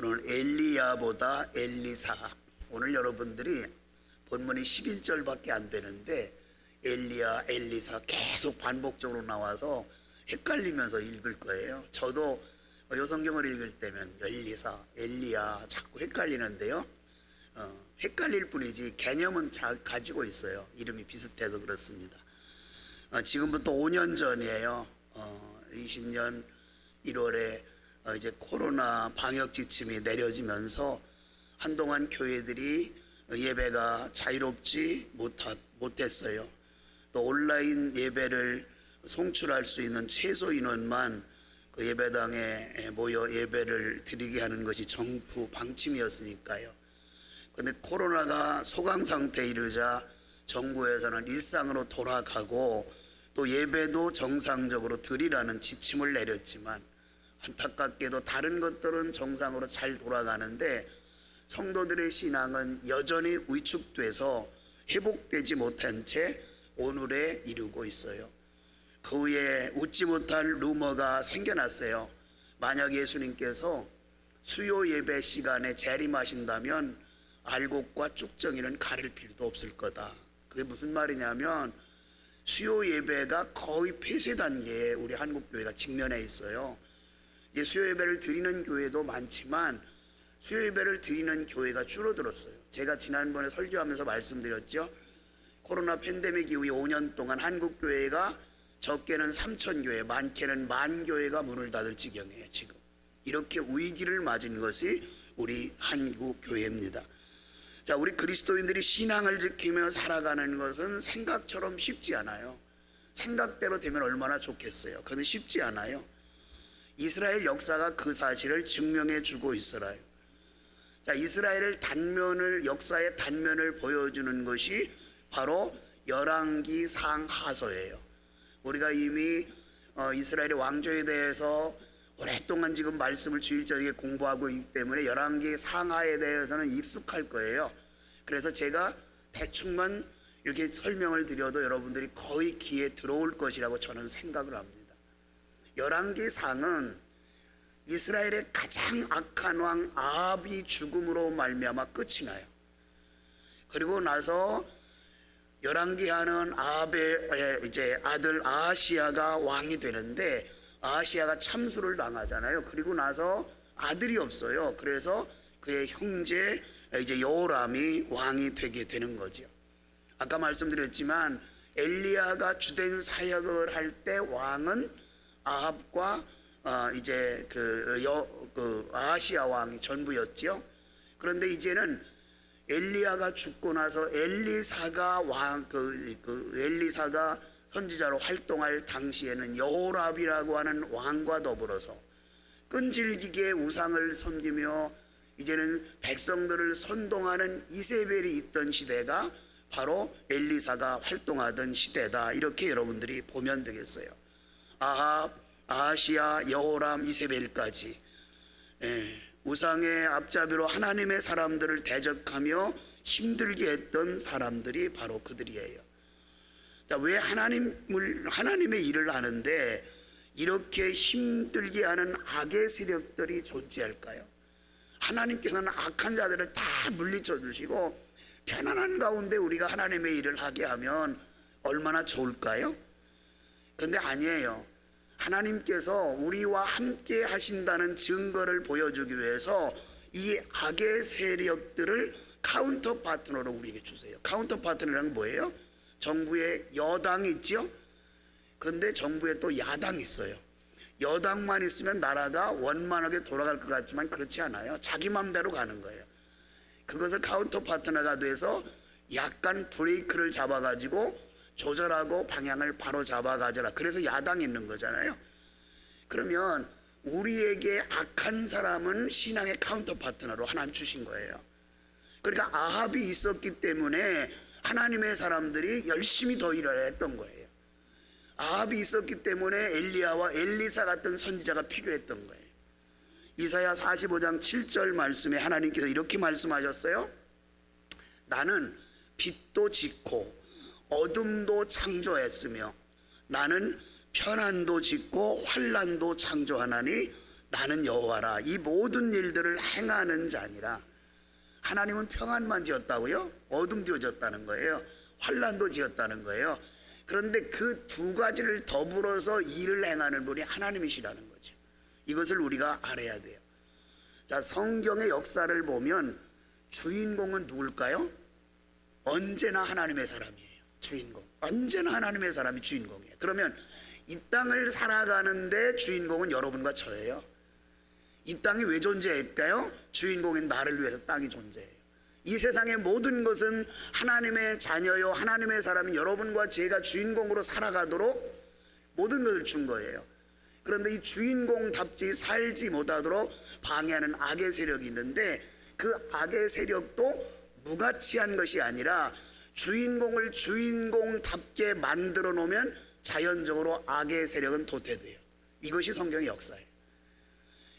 오늘 엘리야보다 엘리사. 오늘 여러분들이 본문이 11절밖에 안 되는데 엘리야, 엘리사 계속 반복적으로 나와서 헷갈리면서 읽을 거예요. 저도 요 성경을 읽을 때면 엘리사, 엘리야 자꾸 헷갈리는데요. 헷갈릴 뿐이지 개념은 가지고 있어요. 이름이 비슷해서 그렇습니다. 지금부터 5년 전이에요. 20년 1월에 이제 코로나 방역 지침이 내려지면서 한동안 교회들이 예배가 자유롭지 못했어요. 또 온라인 예배를 송출할 수 있는 최소 인원만 그 예배당에 모여 예배를 드리게 하는 것이 정부 방침이었으니까요. 그런데 코로나가 소강 상태에 이르자 정부에서는 일상으로 돌아가고 또 예배도 정상적으로 드리라는 지침을 내렸지만 안타깝게도 다른 것들은 정상으로 잘 돌아가는데 성도들의 신앙은 여전히 위축돼서 회복되지 못한 채 오늘에 이르고 있어요. 그 후에 웃지 못할 루머가 생겨났어요. 만약 예수님께서 수요 예배 시간에 재림하신다면 알곡과 쭉정이는 가릴 필요도 없을 거다. 그게 무슨 말이냐면 수요 예배가 거의 폐쇄 단계에 우리 한국교회가 직면해 있어요. 이제 수요 예배를 드리는 교회도 많지만 수요 예배를 드리는 교회가 줄어들었어요. 제가 지난번에 설교하면서 말씀드렸죠. 코로나 팬데믹 이후에 5년 동안 한국교회가 적게는 3,000교회, 많게는 10,000교회가 문을 닫을 지경이에요. 지금 이렇게 위기를 맞은 것이 우리 한국교회입니다. 자, 우리 그리스도인들이 신앙을 지키며 살아가는 것은 생각처럼 쉽지 않아요. 생각대로 되면 얼마나 좋겠어요. 그런데 쉽지 않아요. 이스라엘 역사가 그 사실을 증명해 주고 있어요. 자, 이스라엘의 역사의 단면을 보여주는 것이 바로 열왕기 상하서예요. 우리가 이미 이스라엘의 왕조에 대해서 오랫동안 지금 말씀을 주일절에 공부하고 있기 때문에 열왕기 상하에 대해서는 익숙할 거예요. 그래서 제가 대충만 이렇게 설명을 드려도 여러분들이 거의 귀에 들어올 것이라고 저는 생각을 합니다. 열왕기 상은 이스라엘의 가장 악한 왕 아합이 죽음으로 말미암아 끝이 나요. 그리고 나서 열왕기하는 아합의 이제 아들 아하시야가 왕이 되는데 아하시야가 참수를 당하잖아요. 그리고 나서 아들이 없어요. 그래서 그의 형제 이제 여호람이 왕이 되게 되는 거죠. 아까 말씀드렸지만 엘리야가 주된 사역을 할 때 왕은 아합과 이제 아하시야 왕이 전부였죠. 그런데 이제는 엘리야가 죽고 나서 엘리사가 엘리사가 선지자로 활동할 당시에는 여호람이라고 하는 왕과 더불어서 끈질기게 우상을 섬기며 이제는 백성들을 선동하는 이세벨이 있던 시대가 바로 엘리사가 활동하던 시대다. 이렇게 여러분들이 보면 되겠어요. 아합, 아하시야, 여호람, 이세벨까지 우상의 앞잡이로 하나님의 사람들을 대적하며 힘들게 했던 사람들이 바로 그들이에요. 왜 하나님의 일을 하는데 이렇게 힘들게 하는 악의 세력들이 존재할까요? 하나님께서는 악한 자들을 다 물리쳐 주시고 편안한 가운데 우리가 하나님의 일을 하게 하면 얼마나 좋을까요? 그런데 아니에요. 하나님께서 우리와 함께 하신다는 증거를 보여주기 위해서 이 악의 세력들을 카운터 파트너로 우리에게 주세요. 카운터 파트너란 뭐예요? 정부의 여당이 있죠. 그런데 정부에 또 야당이 있어요. 여당만 있으면 나라가 원만하게 돌아갈 것 같지만 그렇지 않아요. 자기 맘대로 가는 거예요. 그것을 카운터 파트너가 돼서 약간 브레이크를 잡아가지고 조절하고 방향을 바로 잡아가져라. 그래서 야당이 있는 거잖아요. 그러면 우리에게 악한 사람은 신앙의 카운터 파트너로 하나님 주신 거예요. 그러니까 아합이 있었기 때문에 하나님의 사람들이 열심히 더 일을 했던 거예요. 아합이 있었기 때문에 엘리야와 엘리사 같은 선지자가 필요했던 거예요. 이사야 45장 7절 말씀에 하나님께서 이렇게 말씀하셨어요. 나는 빛도 짓고 어둠도 창조했으며 나는 편안도 짓고 환난도 창조하나니 나는 여호와라. 이 모든 일들을 행하는 자니라. 하나님은 평안만 지었다고요? 어둠 지어졌다는 거예요. 환난도 지었다는 거예요. 그런데 그 두 가지를 더불어서 일을 행하는 분이 하나님이시라는 거죠. 이것을 우리가 알아야 돼요. 자, 성경의 역사를 보면 주인공은 누굴까요? 언제나 하나님의 사람이에요. 주인공. 언제나 하나님의 사람이 주인공이에요. 그러면 이 땅을 살아가는데 주인공은 여러분과 저예요. 이 땅이 왜 존재할까요? 주인공인 나를 위해서 땅이 존재해요. 이 세상의 모든 것은 하나님의 자녀요, 하나님의 사람인 여러분과 제가 주인공으로 살아가도록 모든 것을 준 거예요. 그런데 이 주인공답지 살지 못하도록 방해하는 악의 세력이 있는데, 그 악의 세력도 무가치한 것이 아니라 주인공을 주인공답게 만들어 놓으면 자연적으로 악의 세력은 도태돼요. 이것이 성경의 역사예요.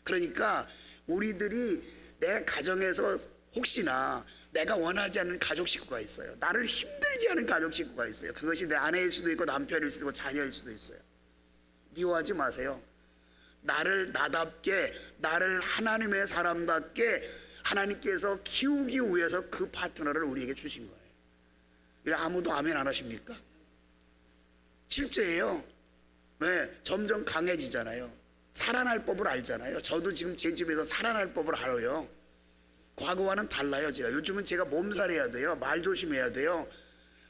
그러니까 우리들이 내 가정에서 혹시나 내가 원하지 않는 가족 식구가 있어요. 나를 힘들게 하는 가족 식구가 있어요. 그것이 내 아내일 수도 있고 남편일 수도 있고 자녀일 수도 있어요. 미워하지 마세요. 나를 나답게, 나를 하나님의 사람답게 하나님께서 키우기 위해서 그 파트너를 우리에게 주신 거예요. 왜 아무도 아멘 안 하십니까? 실제예요. 왜? 점점 강해지잖아요. 살아날 법을 알잖아요. 저도 지금 제 집에서 살아날 법을 알아요. 과거와는 달라요. 요즘은 제가 몸살해야 돼요. 말 조심해야 돼요.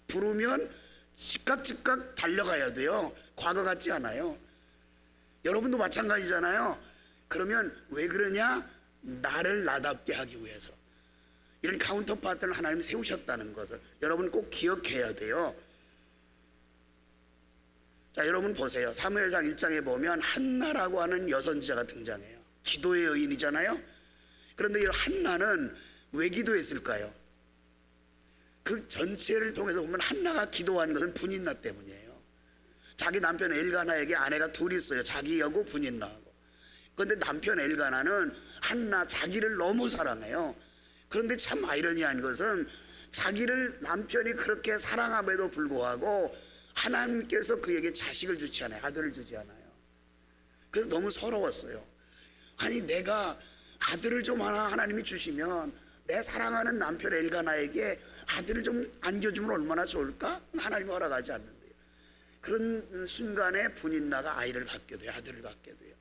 부르면 즉각 달려가야 돼요. 과거 같지 않아요. 여러분도 마찬가지잖아요. 그러면 왜 그러냐? 나를 나답게 하기 위해서. 이런 카운터파트를 하나님 세우셨다는 것을 여러분 꼭 기억해야 돼요. 자, 여러분 보세요. 사무엘상 1장에 보면 한나라고 하는 여선지자가 등장해요. 기도의 여인이잖아요. 그런데 이 한나는 왜 기도했을까요? 그 전체를 통해서 보면 한나가 기도한 것은 분인나 때문이에요. 자기 남편 엘가나에게 아내가 둘이 있어요. 자기하고 분인나하고. 그런데 남편 엘가나는 한나 자기를 너무 사랑해요. 그런데 참 아이러니한 것은 자기를 남편이 그렇게 사랑함에도 불구하고 하나님께서 그에게 자식을 주지 않아요. 아들을 주지 않아요. 그래서 너무 서러웠어요. 아니, 내가 아들을 좀 하나님이 주시면 내 사랑하는 남편 엘가나에게 아들을 좀 안겨주면 얼마나 좋을까? 하나님이 허락하지 않는데요. 그런 순간에 분인나가 아이를 갖게 돼요. 아들을 갖게 돼요.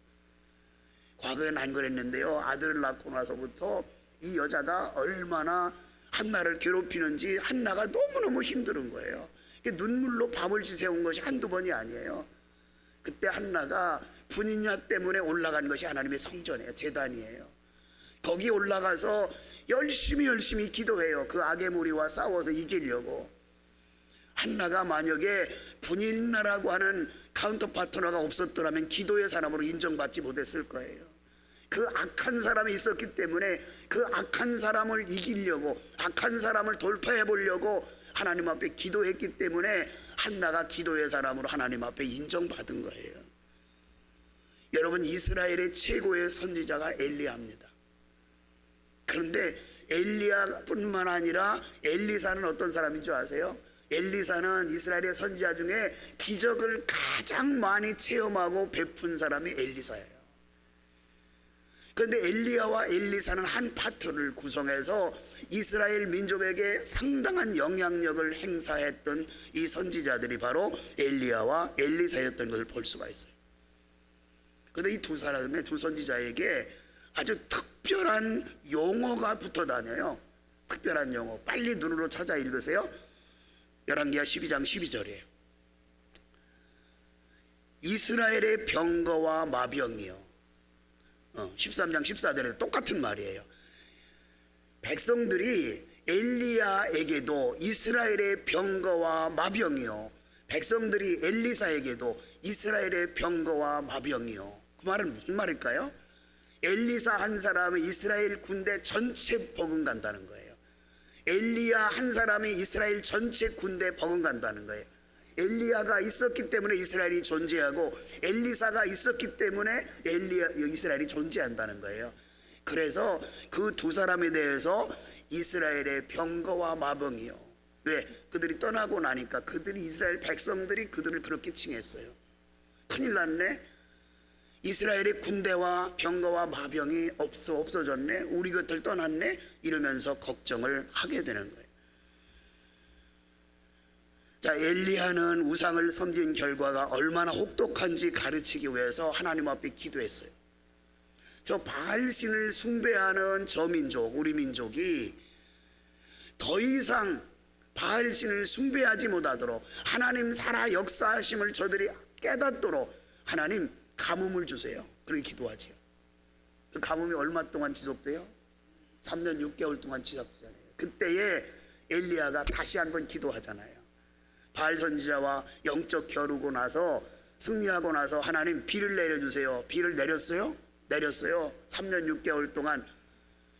과거엔 안 그랬는데요. 아들을 낳고 나서부터 이 여자가 얼마나 한나를 괴롭히는지 한나가 너무너무 힘든 거예요. 눈물로 밥을 지새운 것이 한두 번이 아니에요. 그때 한나가 분인녀 때문에 올라간 것이 하나님의 성전이에요. 제단이에요. 거기 올라가서 열심히 기도해요. 그 악의 무리와 싸워서 이기려고. 한나가 만약에 분인나라고 하는 카운터 파트너가 없었더라면 기도의 사람으로 인정받지 못했을 거예요. 그 악한 사람이 있었기 때문에 그 악한 사람을 이기려고, 악한 사람을 돌파해 보려고 하나님 앞에 기도했기 때문에 한나가 기도의 사람으로 하나님 앞에 인정받은 거예요. 여러분, 이스라엘의 최고의 선지자가 엘리야입니다. 그런데 엘리야뿐만 아니라 엘리사는 어떤 사람인 줄 아세요? 엘리사는 이스라엘의 선지자 중에 기적을 가장 많이 체험하고 베푼 사람이 엘리사예요. 그런데 엘리야와 엘리사는 한 파트를 구성해서 이스라엘 민족에게 상당한 영향력을 행사했던 이 선지자들이 바로 엘리야와 엘리사였던 것을 볼 수가 있어요. 그런데 이 두 사람의 두 선지자에게 아주 특별한 용어가 붙어 다녀요. 특별한 용어. 빨리 눈으로 찾아 읽으세요. 열왕기하 12장 12절이에요. 이스라엘의 병거와 마병이요. 13장 14절에 똑같은 말이에요. 백성들이 엘리야에게도 이스라엘의 병거와 마병이요, 백성들이 엘리사에게도 이스라엘의 병거와 마병이요. 그 말은 무슨 말일까요? 엘리사 한 사람이 이스라엘 군대 전체 버금간다는 거예요. 엘리야 한 사람이 이스라엘 전체 군대 버금간다는 거예요. 엘리야가 있었기 때문에 이스라엘이 존재하고 엘리사가 있었기 때문에 이스라엘이 존재한다는 거예요. 그래서 그 두 사람에 대해서 이스라엘의 병거와 마병이요. 왜? 그들이 떠나고 나니까 그들이, 이스라엘 백성들이 그들을 그렇게 칭했어요. 큰일 났네. 이스라엘의 군대와 병거와 마병이 없어졌네, 우리 곁을 떠났네, 이러면서 걱정을 하게 되는 거예요. 자, 엘리야는 우상을 섬긴 결과가 얼마나 혹독한지 가르치기 위해서 하나님 앞에 기도했어요. 저 바알신을 숭배하는 저 민족, 우리 민족이 더 이상 바알신을 숭배하지 못하도록, 하나님 살아 역사하심을 저들이 깨닫도록 하나님 가뭄을 주세요. 그렇게 기도하지요. 그 가뭄이 얼마 동안 지속돼요? 3년 6개월 동안 지속되잖아요. 그때에 엘리야가 다시 한번 기도하잖아요. 바알 선지자와 영적 겨루고 나서, 승리하고 나서 하나님 비를 내려주세요. 비를 내렸어요? 내렸어요. 3년 6개월 동안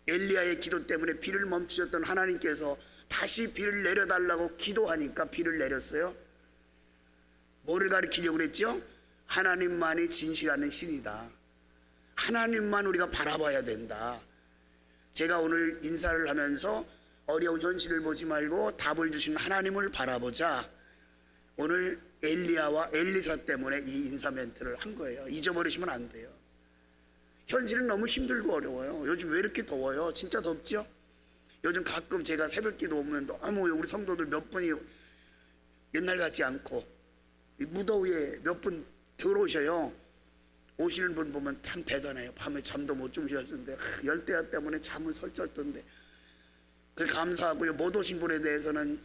엘리야의 기도 때문에 비를 멈추셨던 하나님께서 다시 비를 내려달라고 기도하니까 비를 내렸어요. 뭐를 가리키려고 그랬죠? 하나님만이 진실하는 신이다. 하나님만 우리가 바라봐야 된다. 제가 오늘 인사를 하면서 어려운 현실을 보지 말고 답을 주신 하나님을 바라보자. 오늘 엘리야와 엘리사 때문에 이 인사 멘트를 한 거예요. 잊어버리시면 안 돼요. 현실은 너무 힘들고 어려워요. 요즘 왜 이렇게 더워요? 진짜 덥죠? 요즘 가끔 제가 새벽기도 오면 너무 우리 성도들 몇 분이 옛날 같지 않고 무더위에 몇 분 들어오셔요. 오시는 분 보면 참 대단해요. 밤에 잠도 못 주무셨는데 열대야 때문에 잠을 설쳐 던데, 그걸 감사하고요. 못 오신 분에 대해서는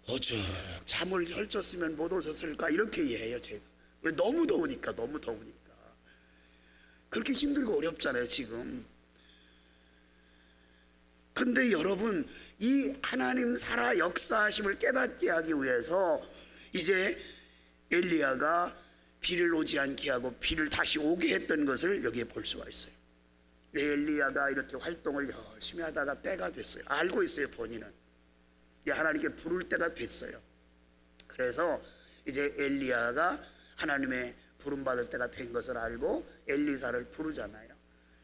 어쩌 잠을 설쳤으면 못 오셨을까 이렇게 이해해요. 제가 너무 더우니까. 그렇게 힘들고 어렵잖아요 지금. 근데 여러분, 이 하나님 살아 역사하심을 깨닫게 하기 위해서 이제 엘리야가 비를 오지 않게 하고 비를 다시 오게 했던 것을 여기에 볼 수가 있어요. 엘리야가 이렇게 활동을 열심히 하다가 때가 됐어요. 알고 있어요. 본인은 하나님께 부를 때가 됐어요. 그래서 이제 엘리야가 하나님의 부름받을 때가 된 것을 알고 엘리사를 부르잖아요.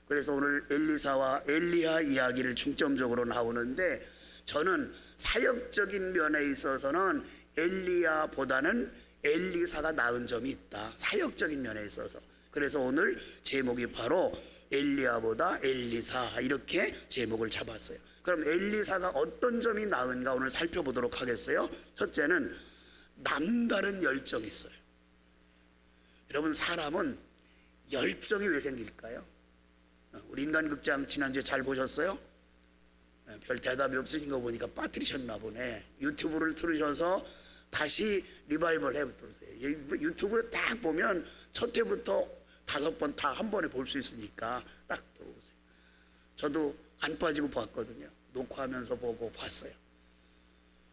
그래서 오늘 엘리사와 엘리야 이야기를 중점적으로 나오는데, 저는 사역적인 면에 있어서는 엘리야보다는 엘리사가 나은 점이 있다. 사역적인 면에 있어서. 그래서 오늘 제목이 바로 엘리야보다 엘리사, 이렇게 제목을 잡았어요. 그럼 엘리사가 어떤 점이 나은가 오늘 살펴보도록 하겠어요. 첫째는 남다른 열정이 있어요. 여러분, 사람은 열정이 왜 생길까요? 우리 인간극장 지난주에 잘 보셨어요? 별 대답이 없으신 거 보니까 빠뜨리셨나 보네. 유튜브를 틀으셔서 다시 리바이벌 해보세요. 유튜브를 딱 보면 첫 회부터 5번 다 한 번에 볼 수 있으니까 딱 들어보세요. 저도 안 빠지고 봤거든요. 녹화하면서 보고 봤어요.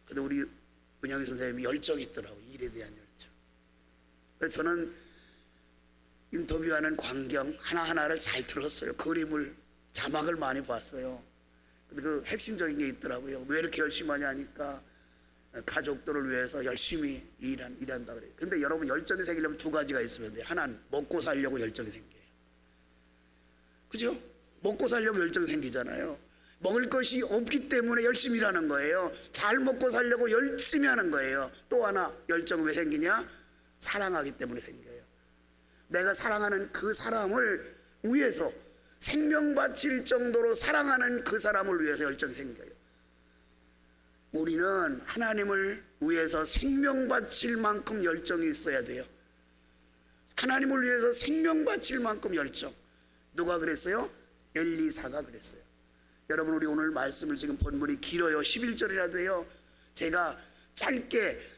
근데 우리 은영이 선생님이 열정이 있더라고요. 일에 대한 열정. 그래서 저는 인터뷰하는 광경 하나하나를 잘 들었어요. 그림을, 자막을 많이 봤어요. 근데 그 핵심적인 게 있더라고요. 왜 이렇게 열심히 하냐 하니까 가족들을 위해서 열심히 일한다 그래요. 근데 여러분, 열정이 생기려면 두 가지가 있으면 돼요. 하나는 먹고 살려고 열정이 생겨요. 그죠? 먹고 살려고 열정이 생기잖아요. 먹을 것이 없기 때문에 열심히 일하는 거예요. 잘 먹고 살려고 열심히 하는 거예요. 또 하나 열정이 왜 생기냐? 사랑하기 때문에 생겨요. 내가 사랑하는 그 사람을 위해서, 생명 바칠 정도로 사랑하는 그 사람을 위해서 열정이 생겨요. 우리는 하나님을 위해서 생명 바칠 만큼 열정이 있어야 돼요. 하나님을 위해서 생명 바칠 만큼 열정. 누가 그랬어요? 엘리사가 그랬어요. 여러분, 우리 오늘 말씀을, 지금 본문이 길어요. 11절이라도 해요. 제가 짧게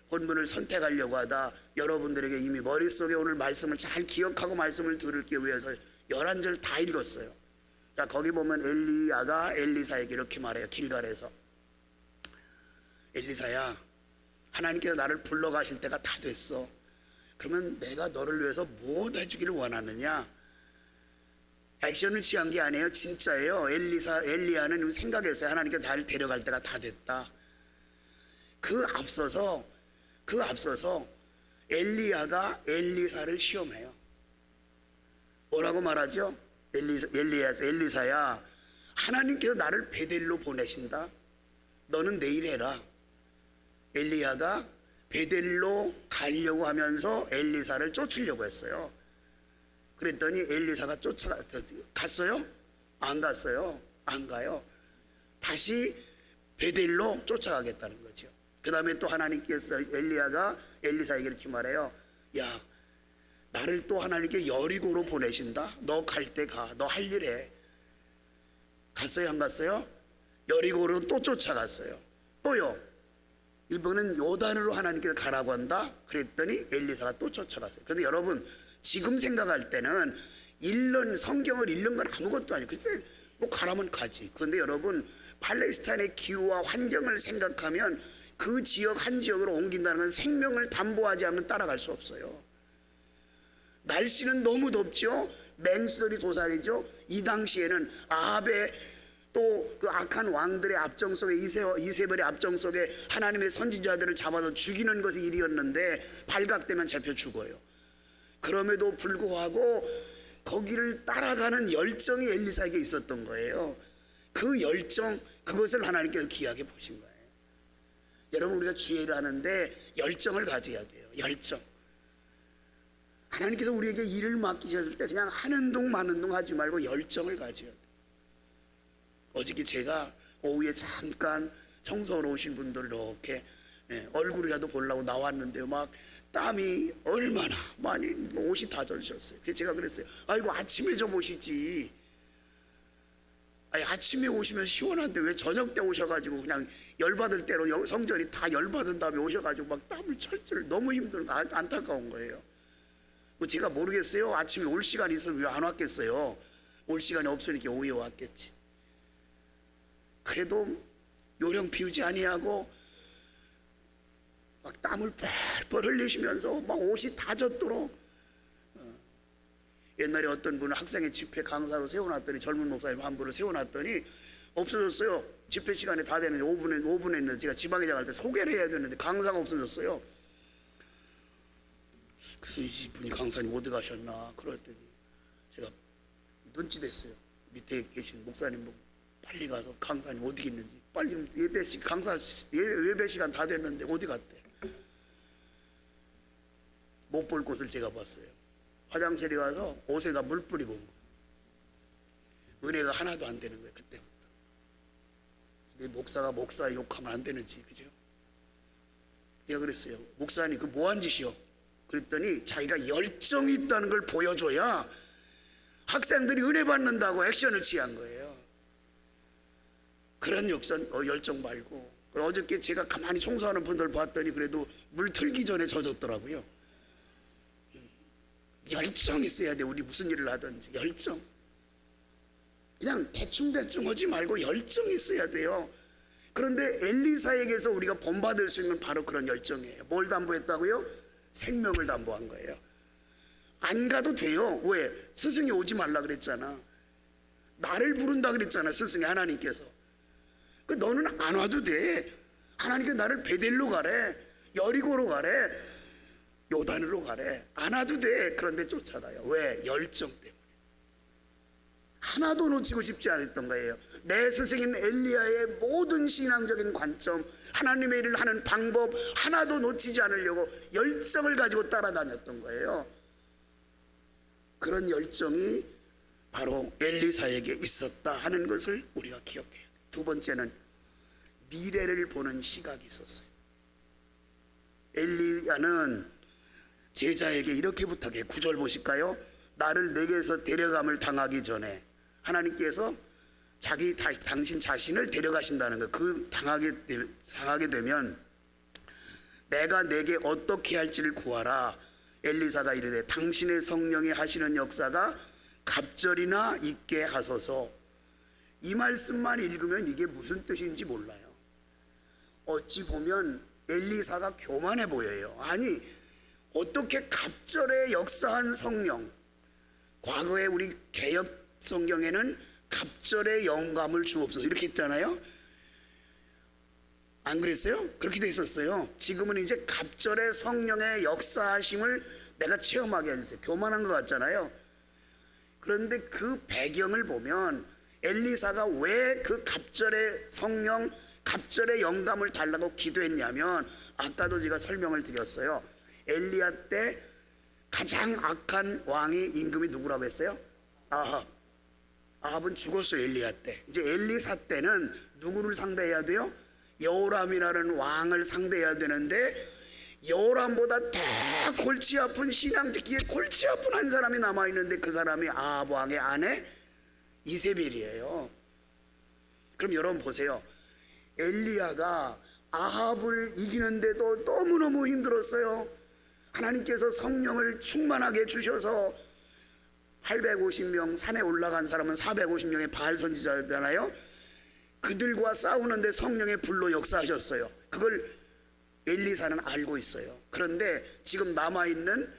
본문을 선택하려고 하다 여러분들에게 이미 머릿속에 오늘 말씀을 잘 기억하고 말씀을 들을기 위해서 11절 다 읽었어요. 자, 거기 보면 엘리야가 엘리사에게 이렇게 말해요. 길갈에서, 엘리사야, 하나님께서 나를 불러가실 때가 다 됐어. 그러면 내가 너를 위해서 뭐 해주기를 원하느냐? 액션을 취한 게 아니에요. 진짜예요. 엘리야는 생각했어요. 하나님께서 나를 데려갈 때가 다 됐다. 그 앞서서 엘리야가 엘리사를 시험해요. 뭐라고 말하죠? 엘리사야, 하나님께서 나를 베델로 보내신다. 너는 내일 해라. 엘리야가 베델로 가려고 하면서 엘리사를 쫓으려고 했어요. 그랬더니 엘리사가 갔어요? 안 갔어요. 안 가요. 다시 베델로 쫓아가겠다는 거죠. 그 다음에 또 하나님께서 엘리야가 엘리사에게 이렇게 말해요. 야, 나를 또 하나님께 여리고로 보내신다. 너 갈 때 가. 너 할 일 해. 갔어요? 안 갔어요? 여리고로 또 쫓아갔어요. 또요. 이번은 요단으로 하나님께서 가라고 한다. 그랬더니 엘리사가 또 쫓아갔어요. 그런데 여러분, 지금 생각할 때는 성경을 읽는 건 아무것도 아니에요. 글쎄 뭐 가라면 가지. 그런데 여러분, 팔레스타인의 기후와 환경을 생각하면 그 지역 한 지역으로 옮긴다는 건 생명을 담보하지 않으면 따라갈 수 없어요. 날씨는 너무 덥죠. 맹수들이 도살이죠. 이 당시에는 아합의 또 그 악한 왕들의 앞정 속에 이세벨의 앞정 속에 하나님의 선지자들을 잡아서 죽이는 것이 일이었는데 발각되면 잡혀 죽어요. 그럼에도 불구하고 거기를 따라가는 열정이 엘리사에게 있었던 거예요. 그 열정, 그것을 하나님께서 귀하게 보신 거예요. 여러분, 우리가 주의를 하는데 열정을 가져야 돼요. 열정. 하나님께서 우리에게 일을 맡기셨을 때 그냥 하는 동 마는 동 하지 말고 열정을 가져야 돼요. 어저께 제가 오후에 잠깐 청소하러 오신 분들 이렇게 얼굴이라도 보려고 나왔는데요, 막 땀이 얼마나 많이, 옷이 다 젖으셨어요. 그래서 제가 그랬어요. 아이고, 아침에 좀 오시지. 아니, 아침에 오시면 시원한데 왜 저녁 때 오셔가지고 그냥 열받을 대로 성전이 다 열받은 다음에 오셔가지고 막 땀을 철철, 너무 힘들고 안타까운 거예요. 뭐 제가 모르겠어요. 아침에 올 시간이 있으면 왜 안 왔겠어요. 올 시간이 없으니까 오후에 왔겠지. 그래도 요령 피우지 아니하고 막 땀을 뻘뻘 흘리시면서 막 옷이 다 젖도록. 옛날에 어떤 분은 학생의 집회 강사로 세워놨더니, 젊은 목사님 한 분을 세워놨더니 없어졌어요. 집회 시간이 다 되는데 5분 했는데 제가 지방회장 할 때 소개를 해야 되는데 강사가 없어졌어요. 그래서 이분이 강사님 어디 가셨나 그랬더니 제가 눈치댔어요. 밑에 계신 목사님 보고 빨리 가서 강사님 어디 있는지, 빨리 예배 시간 다 됐는데 어디 갔대. 못 볼 곳을 제가 봤어요. 화장실에 가서 옷에다 물 뿌리고 온 거예요. 은혜가 하나도 안 되는 거예요. 그때부터. 근데 목사가 목사 욕하면 안 되는지, 그죠? 내가 그랬어요. 목사님 그 뭐한 짓이요? 그랬더니 자기가 열정이 있다는 걸 보여줘야 학생들이 은혜 받는다고 액션을 취한 거예요. 그런 열정 말고. 어저께 제가 가만히 청소하는 분들 봤더니 그래도 물 틀기 전에 젖었더라고요. 열정 있어야 돼. 우리 무슨 일을 하든지 열정. 그냥 대충 하지 말고 열정 있어야 돼요. 그런데 엘리사에게서 우리가 본받을 수 있는 바로 그런 열정이에요. 뭘 담보했다고요? 생명을 담보한 거예요. 안 가도 돼요. 왜? 스승이 오지 말라 그랬잖아. 나를 부른다 그랬잖아. 스승이 하나님께서. 너는 안 와도 돼. 하나님께서 나를 베델로 가래, 여리고로 가래, 요단으로 가래. 안 와도 돼. 그런데 쫓아가요. 왜? 열정 때문에. 하나도 놓치고 싶지 않았던 거예요. 내 스승인 엘리야의 모든 신앙적인 관점, 하나님의 일을 하는 방법 하나도 놓치지 않으려고 열정을 가지고 따라다녔던 거예요. 그런 열정이 바로 엘리사에게 있었다 하는 것을 우리가 기억해야 돼요. 두 번째는 미래를 보는 시각이 있었어요. 엘리야는 제자에게 이렇게 부탁해. 9절 보실까요? 나를 내게서 데려감을 당하기 전에 하나님께서 당신 자신을 데려가신다는 거. 당하게 되면 내가 내게 어떻게 할지를 구하라. 엘리사가 이르되 당신의 성령이 하시는 역사가 갑절이나 있게 하소서. 이 말씀만 읽으면 이게 무슨 뜻인지 몰라요. 어찌 보면 엘리사가 교만해 보여요. 아니, 어떻게 갑절에 역사한 성령, 과거에 우리 개역 성경에는 갑절의 영감을 주옵소서 이렇게 했잖아요. 안 그랬어요? 그렇게 돼 있었어요. 지금은 이제 갑절의 성령의 역사하심을 내가 체험하게 해주세요. 교만한 것 같잖아요. 그런데 그 배경을 보면 엘리사가 왜 그 갑절의 성령, 갑절의 영감을 달라고 기도했냐면, 아까도 제가 설명을 드렸어요. 엘리야 때 가장 악한 왕이 임금이 누구라고 했어요? 아합. 아합은 죽었어요. 엘리야 때. 이제 엘리사 때는 누구를 상대해야 돼요? 여호람이라는 왕을 상대해야 되는데, 여호람보다 더 골치 아픈 신앙 지키기에 골치 아픈 한 사람이 남아있는데, 그 사람이 아합 왕의 아내 이세벨이에요. 그럼 여러분 보세요. 엘리야가 아합을 이기는데도 너무너무 힘들었어요. 하나님께서 성령을 충만하게 주셔서 850명, 산에 올라간 사람은 450명의 바알 선지자잖아요. 그들과 싸우는데 성령의 불로 역사하셨어요. 그걸 엘리사는 알고 있어요. 그런데 지금 남아있는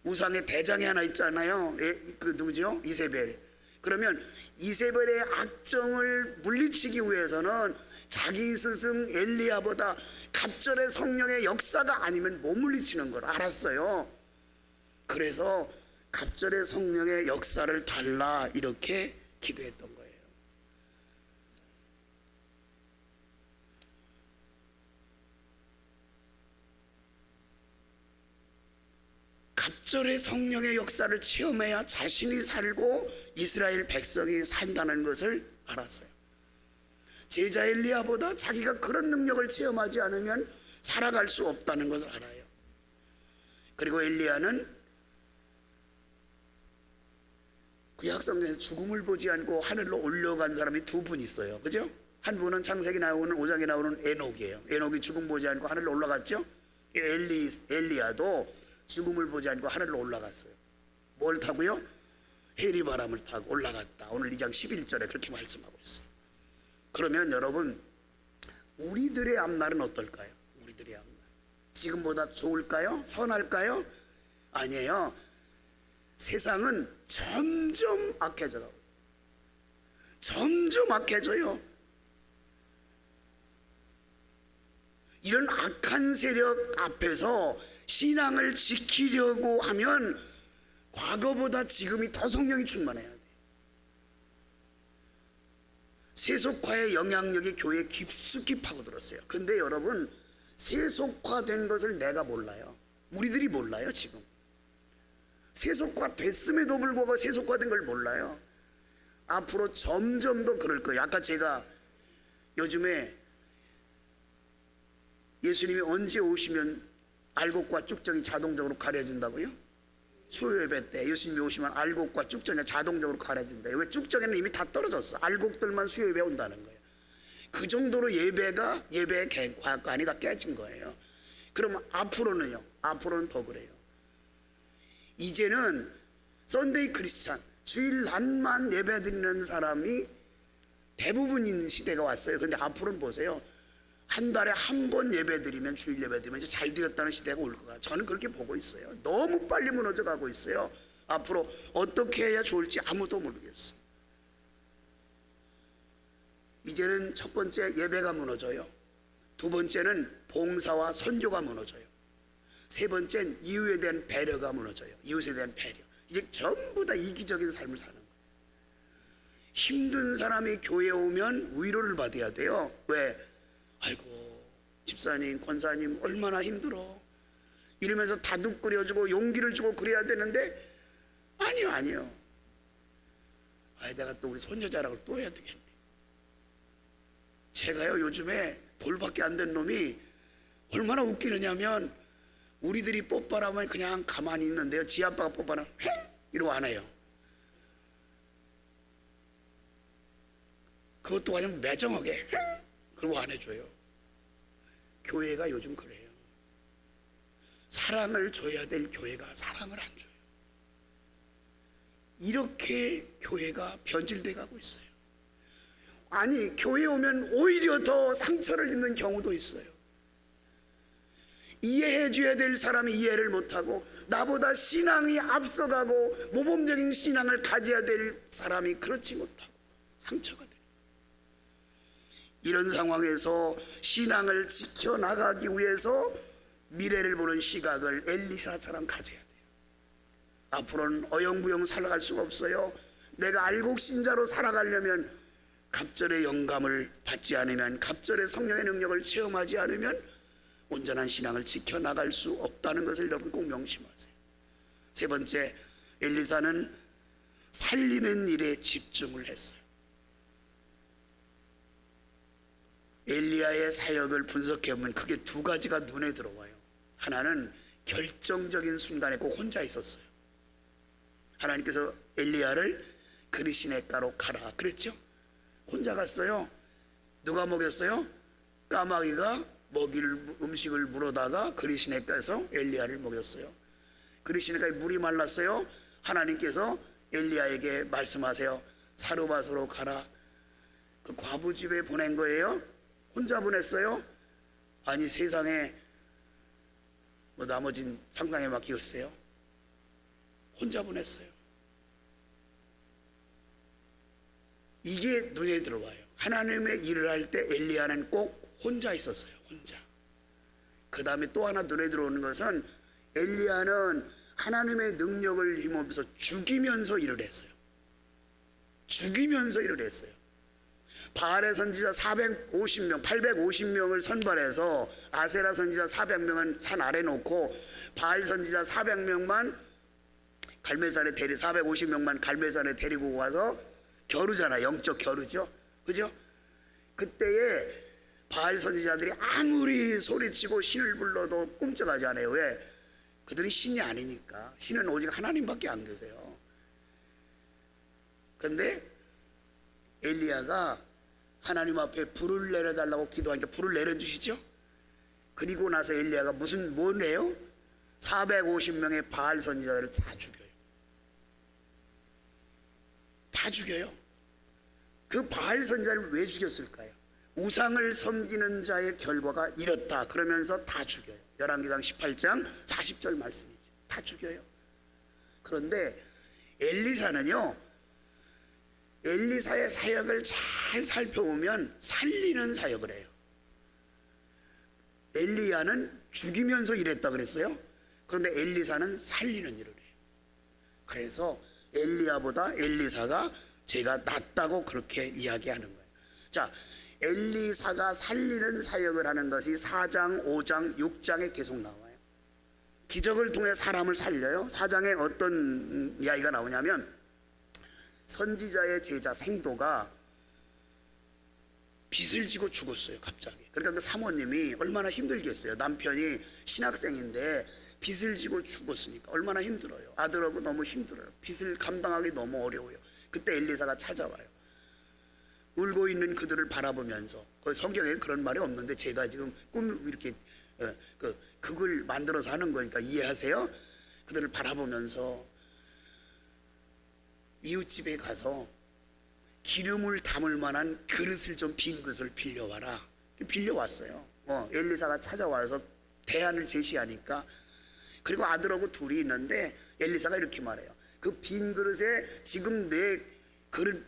우상의 대장이 하나 있잖아요. 그 누구죠? 이세벨. 그러면 이세벨의 악정을 물리치기 위해서는 자기 스승 엘리야보다 갑절의 성령의 역사가 아니면 못 물리치는 걸 알았어요. 그래서 갑절의 성령의 역사를 달라 이렇게 기도했던 거예요. 갑절의 성령의 역사를 체험해야 자신이 살고 이스라엘 백성이 산다는 것을 알았어요. 제자 엘리야보다 자기가 그런 능력을 체험하지 않으면 살아갈 수 없다는 것을 알아요. 그리고 엘리야는 구약성경에서 죽음을 보지 않고 하늘로 올라간 사람이 두 분 있어요. 그죠? 한 분은 창세기 나오는 5장에 나오는 에녹이에요. 에녹이 죽음 보지 않고 하늘로 올라갔죠? 엘리야도 죽음을 보지 않고 하늘로 올라갔어요. 뭘 타고요? 해리바람을 타고 올라갔다. 오늘 2장 11절에 그렇게 말씀하고 있어요. 그러면 여러분, 우리들의 앞날은 어떨까요? 우리들의 앞날 지금보다 좋을까요? 선할까요? 아니에요. 세상은 점점 악해져 가고 있어요. 점점 악해져요. 이런 악한 세력 앞에서 신앙을 지키려고 하면 과거보다 지금이 더 성령이 충만해야 돼요. 세속화의 영향력이 교회에 깊숙이 파고들었어요. 근데 여러분, 세속화된 것을 내가 몰라요. 우리들이 몰라요. 지금 세속화됐음에도 불구하고 세속화된 걸 몰라요. 앞으로 점점 더 그럴 거예요. 아까 제가 요즘에 예수님이 언제 오시면 알곡과 쭉정이 자동적으로 가려진다고요? 수요 예배 때 예수님이 오시면 알곡과 쭉정이 자동적으로 가려진대요. 왜? 쭉정에는 이미 다 떨어졌어. 알곡들만 수요 예배에 온다는 거예요. 그 정도로 예배의 객관이 다 깨진 거예요. 그럼 앞으로는요? 앞으로는 더 그래요. 이제는 썬데이 크리스찬, 주일 낮만 예배 드리는 사람이 대부분인 시대가 왔어요. 그런데 앞으로는 보세요. 한 달에 한 번 예배 드리면, 주일 예배 드리면 이제 잘 드렸다는 시대가 올 거야. 저는 그렇게 보고 있어요. 너무 빨리 무너져 가고 있어요. 앞으로 어떻게 해야 좋을지 아무도 모르겠어요. 이제는 첫 번째 예배가 무너져요. 두 번째는 봉사와 선교가 무너져요. 세 번째는 이웃에 대한 배려가 무너져요. 이웃에 대한 배려. 이제 전부 다 이기적인 삶을 사는 거예요. 힘든 사람이 교회에 오면 위로를 받아야 돼요. 왜? 아이고, 집사님, 권사님 얼마나 힘들어 이러면서 다독거려주고 용기를 주고 그래야 되는데, 아니요. 내가 또 우리 손녀 자랑을 또 해야 되겠네. 제가요, 요즘에 돌밖에 안 된 놈이 얼마나 웃기느냐면, 우리들이 뽀빠라면 그냥 가만히 있는데요, 지 아빠가 뽀빠라면 이러고 안 해요. 그것도 그냥 매정하게 그러고 안 해줘요. 교회가 요즘 그래요. 사랑을 줘야 될 교회가 사랑을 안 줘요. 이렇게 교회가 변질돼 가고 있어요. 아니, 교회 오면 오히려 더 상처를 입는 경우도 있어요. 이해해 줘야 될 사람이 이해를 못하고, 나보다 신앙이 앞서가고 모범적인 신앙을 가져야 될 사람이 그렇지 못하고 상처가 돼요. 이런 상황에서 신앙을 지켜나가기 위해서 미래를 보는 시각을 엘리사처럼 가져야 돼요. 앞으로는 어영부영 살아갈 수가 없어요. 내가 알곡신자로 살아가려면, 갑절의 영감을 받지 않으면, 갑절의 성령의 능력을 체험하지 않으면 온전한 신앙을 지켜나갈 수 없다는 것을 여러분 꼭 명심하세요. 세 번째, 엘리사는 살리는 일에 집중을 했어요. 엘리야의 사역을 분석해보면 크게 두 가지가 눈에 들어와요. 하나는 결정적인 순간에 꼭 혼자 있었어요. 하나님께서 엘리야를 그리시네가로 가라 그랬죠. 혼자 갔어요. 누가 먹였어요? 까마귀가 음식을 물어다가 그리시네가에서 엘리야를 먹였어요. 그리시네가에 물이 말랐어요. 하나님께서 엘리야에게 말씀하세요. 사르밧으로 가라. 그 과부 집에 보낸 거예요? 혼자 보냈어요? 아니, 세상에 나머진 상상에 맡기겠어요? 혼자 보냈어요. 이게 눈에 들어와요. 하나님의 일을 할 때 엘리야는 꼭 혼자 있었어요. 혼자. 그 다음에 또 하나 눈에 들어오는 것은 엘리야는 하나님의 능력을 힘입어서 죽이면서 일을 했어요. 죽이면서 일을 했어요. 바알의 선지자 450명, 850명을 선발해서 아세라 선지자 400명은 산 아래 놓고 바알 선지자 400명만 갈멜산에 450명만 갈멜산에 데리고 가서 겨루잖아. 영적 겨루죠. 그죠? 그때에 바알 선지자들이 아무리 소리치고 신을 불러도 꿈쩍하지 않아요. 왜? 그들이 신이 아니니까. 신은 오직 하나님밖에 안 계세요. 그런데 엘리야가 하나님 앞에 불을 내려달라고 기도하니까 불을 내려주시죠. 그리고 나서 엘리야가 뭘 해요? 450명의 바알 선지자들을 다 죽여요. 다 죽여요. 그 바알 선지자를 왜 죽였을까요? 우상을 섬기는 자의 결과가 이렇다 그러면서 다 죽여요. 열왕기상 18장 40절 말씀이죠. 다 죽여요. 그런데 엘리사는요, 엘리사의 사역을 잘 살펴보면 살리는 사역을 해요. 엘리야는 죽이면서 일했다 그랬어요. 그런데 엘리사는 살리는 일을 해요. 그래서 엘리야보다 엘리사가 제가 낫다고 그렇게 이야기하는 거예요. 자, 엘리사가 살리는 사역을 하는 것이 4장, 5장, 6장에 계속 나와요. 기적을 통해 사람을 살려요. 4장에 어떤 이야기가 나오냐면 선지자의 제자 생도가 빚을 지고 죽었어요. 갑자기. 그러니까 그 사모님이 얼마나 힘들겠어요. 남편이 신학생인데 빚을 지고 죽었으니까 얼마나 힘들어요. 아들하고 너무 힘들어요. 빚을 감당하기 너무 어려워요. 그때 엘리사가 찾아와요. 울고 있는 그들을 바라보면서, 성경에는 그런 말이 없는데 제가 지금 이렇게 극을 만들어서 하는 거니까 이해하세요. 그들을 바라보면서 이웃집에 가서 기름을 담을 만한 그릇을 좀 빈 그릇을 빌려와라. 빌려왔어요. 엘리사가 찾아와서 대안을 제시하니까. 그리고 아들하고 둘이 있는데 엘리사가 이렇게 말해요. 그 빈 그릇에 지금 내 그릇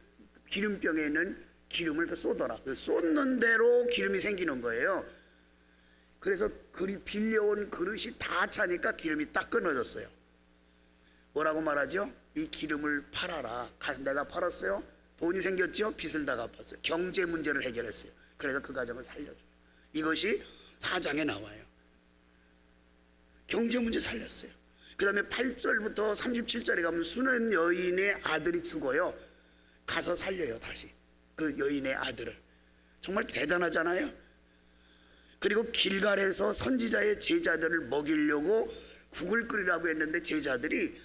기름병에 있는 기름을 쏟아라. 쏟는 대로 기름이 생기는 거예요. 그래서 빌려온 그릇이 다 차니까 기름이 딱 끊어졌어요. 뭐라고 말하죠? 이 기름을 팔아라. 가서 내가 팔았어요. 돈이 생겼죠? 빚을 다 갚았어요. 경제 문제를 해결했어요. 그래서 그 가정을 살려줘요. 이것이 4장에 나와요. 경제 문제 살렸어요. 그 다음에 8절부터 37절에 가면 수는 여인의 아들이 죽어요. 가서 살려요. 다시 그 여인의 아들을. 정말 대단하잖아요. 그리고 길갈에서 선지자의 제자들을 먹이려고 국을 끓이라고 했는데 제자들이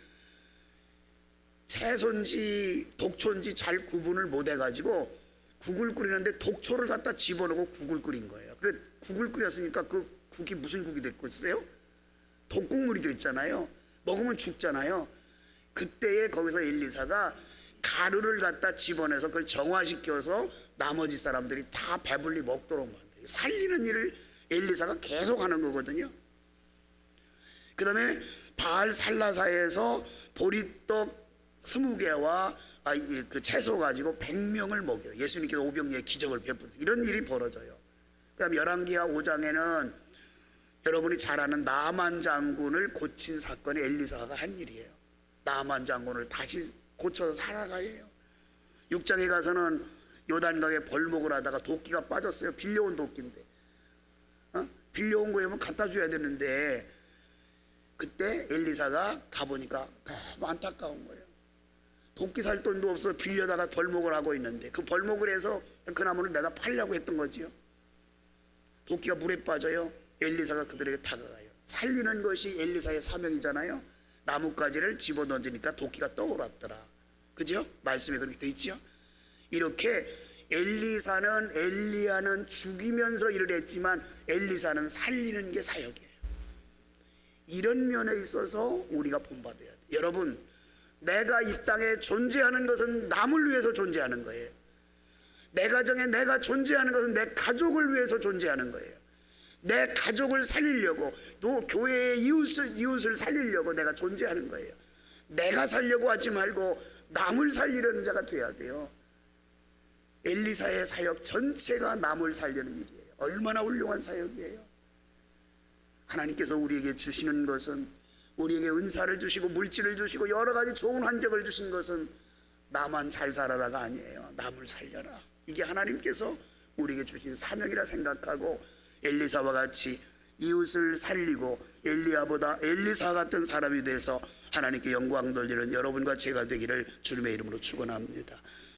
채소인지 독초인지 잘 구분을 못 해가지고 국을 끓이는데 독초를 갖다 집어넣고 국을 끓인 거예요. 그래 국을 끓였으니까 그 국이 무슨 국이 됐고 있어요? 독국물이 됐잖아요. 먹으면 죽잖아요. 그때에 거기서 엘리사가 가루를 갖다 집어내서 그걸 정화시켜서 나머지 사람들이 다 배불리 먹도록 만들어요. 살리는 일을 엘리사가 계속 하는 거거든요. 그 다음에 바알 살라사에서 보리떡 20개와 그 채소 가지고 100명을 먹여요. 예수님께서 오병이의 기적을 베푸는 이런 일이 벌어져요. 그 다음에 열왕기하 5장에는 여러분이 잘 아는 나만 장군을 고친 사건이 엘리사가 한 일이에요. 나만 장군을 다시 고쳐서 살아가요. 6장에 가서는 요단강에 벌목을 하다가 도끼가 빠졌어요. 빌려온 도끼인데 빌려온 거면 갖다 줘야 되는데 그때 엘리사가 가보니까 너무 안타까운 거예요. 도끼 살 돈도 없어 빌려다가 벌목을 하고 있는데 그 벌목을 해서 그 나무를 내다 팔려고 했던 거지요. 도끼가 물에 빠져요. 엘리사가 그들에게 다가가요. 살리는 것이 엘리사의 사명이잖아요. 나뭇가지를 집어던지니까 도끼가 떠올랐더라. 그죠? 말씀에 그렇게 되어 있죠. 이렇게 엘리야는 죽이면서 일을 했지만 엘리사는 살리는 게 사역이에요. 이런 면에 있어서 우리가 본받아야 돼요. 여러분, 내가 이 땅에 존재하는 것은 남을 위해서 존재하는 거예요. 내 가정에 내가 존재하는 것은 내 가족을 위해서 존재하는 거예요. 내 가족을 살리려고, 또 교회의 이웃을 살리려고 내가 존재하는 거예요. 내가 살려고 하지 말고 남을 살리려는 자가 돼야 돼요. 엘리사의 사역 전체가 남을 살리는 일이에요. 얼마나 훌륭한 사역이에요. 하나님께서 우리에게 주시는 것은, 우리에게 은사를 주시고 물질을 주시고 여러 가지 좋은 환경을 주신 것은 나만 잘 살아라가 아니에요. 남을 살려라. 이게 하나님께서 우리에게 주신 사명이라 생각하고 엘리사와 같이 이웃을 살리고 엘리야보다 엘리사 같은 사람이 돼서 하나님께 영광 돌리는 여러분과 제가 되기를 주님의 이름으로 축원합니다.